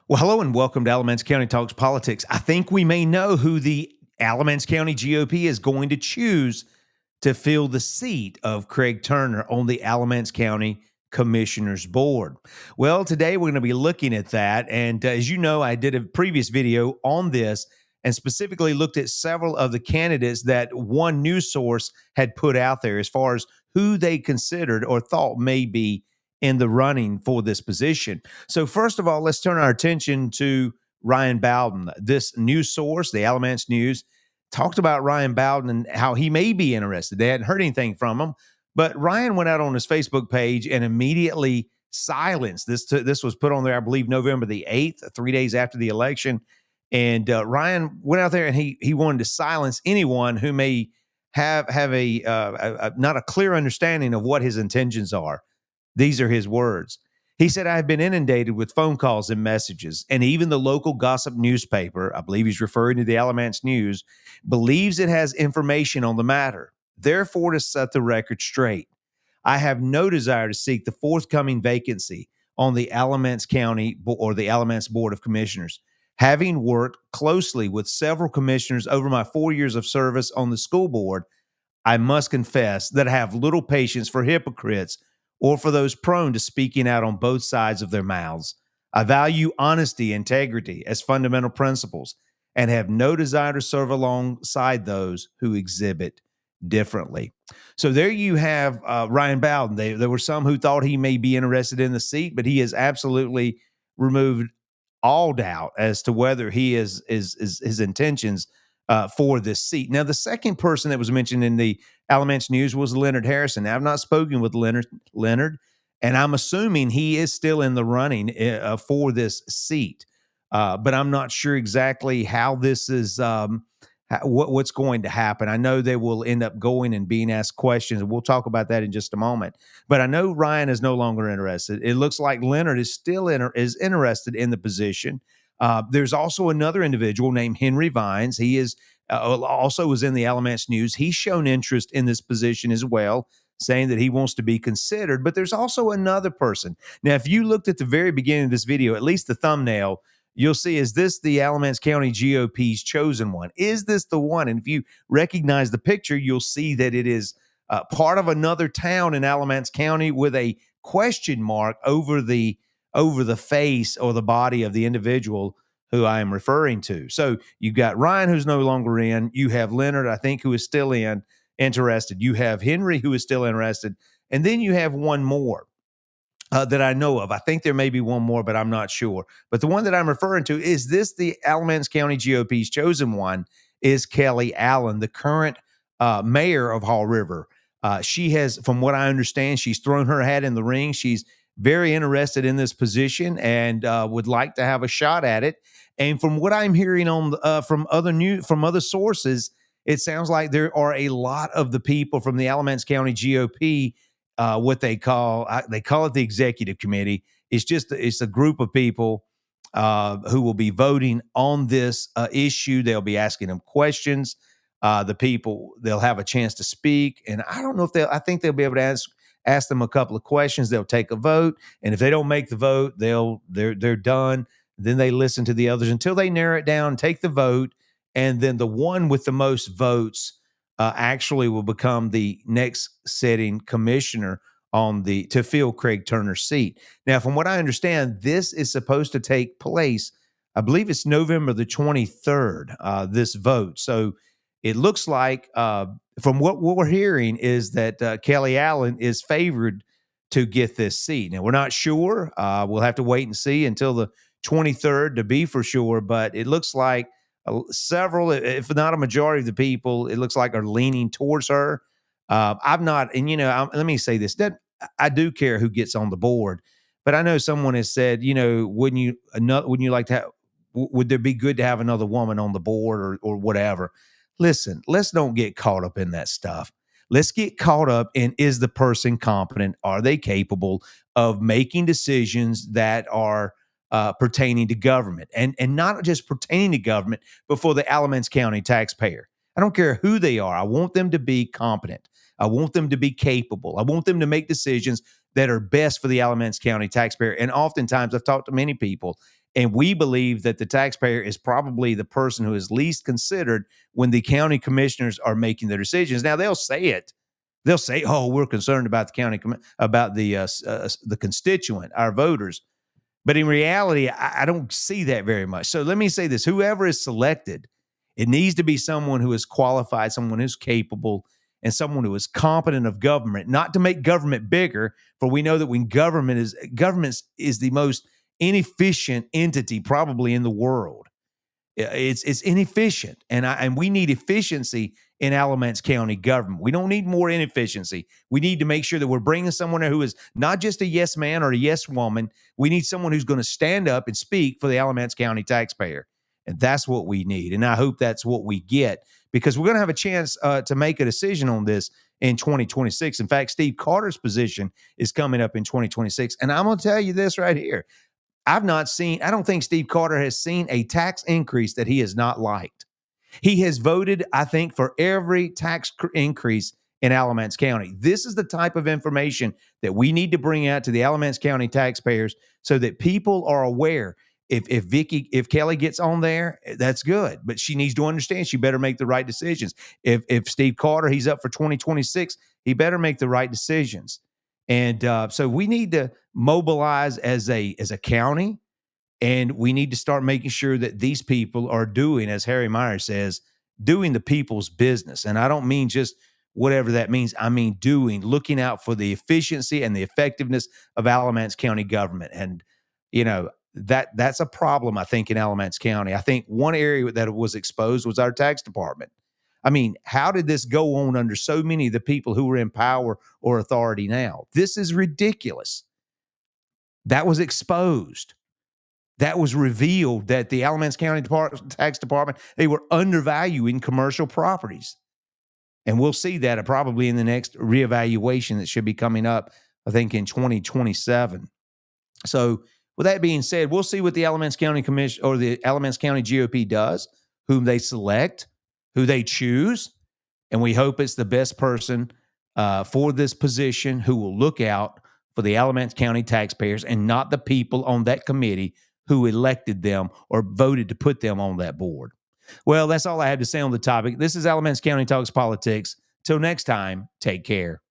Well, hello and welcome to Alamance County Talks Politics. I think we may know who the Alamance County GOP is going to choose to fill the seat of Craig Turner on the Alamance County Commissioners Board. Well, today we're going to be looking at that. And as you know, I did a previous video on this and specifically looked at several of the candidates that one news source had put out there as far as who they considered or thought may be in the running for this position. So, first of all, let's turn our attention to Ryan Bowden. This news source, the Alamance News, talked about Ryan Bowden and how he may be interested. They hadn't heard anything from him, but Ryan went out on his Facebook page and immediately silenced this. This was put on there, I believe, November the 8th, 3 days after the election. And Ryan went out there and he wanted to silence anyone who may have a not a clear understanding of what his intentions are. These are his words. He said, I have been inundated with phone calls and messages, and even the local gossip newspaper, I believe he's referring to the Alamance News, believes it has information on the matter. Therefore, to set the record straight, I have no desire to seek the forthcoming vacancy on the Alamance County or the Alamance Board of Commissioners. Having worked closely with several commissioners over my 4 years of service on the school board, I must confess that I have little patience for hypocrites or for those prone to speaking out on both sides of their mouths. I value honesty and integrity as fundamental principles and have no desire to serve alongside those who exhibit differently. So there you have Ryan Bowden. There were some who thought he may be interested in the seat, but he has absolutely removed all doubt as to whether he is his intentions for this seat. Now, the second person that was mentioned in the Alamance News was Leonard Harrison. Now, I've not spoken with Leonard, and I'm assuming he is still in the running for this seat, but I'm not sure exactly how this is. What's going to happen. I know they will end up going and being asked questions, and we'll talk about that in just a moment. But I know Ryan is no longer interested. It looks like Leonard is still is interested in the position. There's also another individual named Henry Vines. He is also was in the Alamance News. He's shown interest in this position as well, saying that he wants to be considered. But there's also another person. Now, if you looked at the very beginning of this video, at least the thumbnail, you'll see, is this the Alamance County GOP's chosen one? Is this the one? And if you recognize the picture, you'll see that it is part of another town in Alamance County with a question mark over the face or the body of the individual who I am referring to. So you've got Ryan, who's no longer in. You have Leonard, I think, who is still interested. You have Henry, who is still interested. And then you have one more that I know of. I think there may be one more, but I'm not sure. But the one that I'm referring to is this the Alamance County GOP's chosen one is Kelly Allen, the current mayor of Haw River. She has, from what I understand, she's thrown her hat in the ring. She's very interested in this position and would like to have a shot at it. And from what I'm hearing on from other sources, it sounds like there are a lot of the people from the Alamance County GOP, what they call it the executive committee. It's a group of people who will be voting on this issue. They'll be asking them questions. The people, they'll have a chance to speak, and I don't know if I think they'll be able to ask them a couple of questions. They'll take a vote, and if they don't make the vote, they're done. Then they listen to the others until they narrow it down, take the vote, and then the one with the most votes actually will become the next sitting commissioner to fill Craig Turner's seat. Now, from what I understand, this is supposed to take place, I believe it's November the 23rd, this vote. So it looks like, from what we're hearing, is that Kelly Allen is favored to get this seat. Now, we're not sure. We'll have to wait and see until the 23rd to be for sure, but it looks like several, if not a majority of the people, it looks like are leaning towards her. I've not, and let me say this: that I do care who gets on the board, but I know someone has said, wouldn't you like to have? Would there be good to have another woman on the board or whatever? Listen, let's don't get caught up in that stuff. Let's get caught up in, is the person competent? Are they capable of making decisions that are pertaining to government and not just pertaining to government, but for the Alamance County taxpayer? I don't care who they are. I want them to be competent. I want them to be capable. I want them to make decisions that are best for the Alamance County taxpayer. And oftentimes, I've talked to many people, And we believe that the taxpayer is probably the person who is least considered when the county commissioners are making their decisions. Now they'll say it. They'll say, "Oh, we're concerned about the about the constituent, our voters." But in reality, I don't see that very much. So let me say this: whoever is selected, it needs to be someone who is qualified, someone who's capable, and someone who is competent of government, not to make government bigger. For we know that when government is the most inefficient entity probably in the world. It's inefficient, and we need efficiency in Alamance County government. We don't need more inefficiency. We need to make sure that we're bringing someone who is not just a yes man or a yes woman. We need someone who's going to stand up and speak for the Alamance County taxpayer, and that's what we need. And I hope that's what we get, because we're going to have a chance to make a decision on this in 2026. In fact, Steve Carter's position is coming up in 2026, and I'm going to tell you this right here. I don't think Steve Carter has seen a tax increase that he has not liked. He has voted, I think, for every tax increase in Alamance County. This is the type of information that we need to bring out to the Alamance County taxpayers so that people are aware. If Kelly gets on there, that's good, but she needs to understand she better make the right decisions. If Steve Carter, he's up for 2026, he better make the right decisions. And so we need to mobilize as a county, and we need to start making sure that these people are doing, as Harry Meyer says, doing the people's business. And I don't mean just whatever that means. I mean looking out for the efficiency and the effectiveness of Alamance County government. And that's a problem, I think, in Alamance County. I think one area that was exposed was our tax department. I mean, how did this go on under so many of the people who are in power or authority now? This is ridiculous. That was exposed. That was revealed, that the Alamance County Tax Department, they were undervaluing commercial properties. And we'll see that probably in the next reevaluation that should be coming up, I think, in 2027. So with that being said, we'll see what the Alamance County Commission or the Alamance County GOP does, whom they select, who they choose, and we hope it's the best person for this position who will look out for the Alamance County taxpayers and not the people on that committee who elected them or voted to put them on that board. Well, that's all I have to say on the topic. This is Alamance County Talks Politics. Till next time, take care.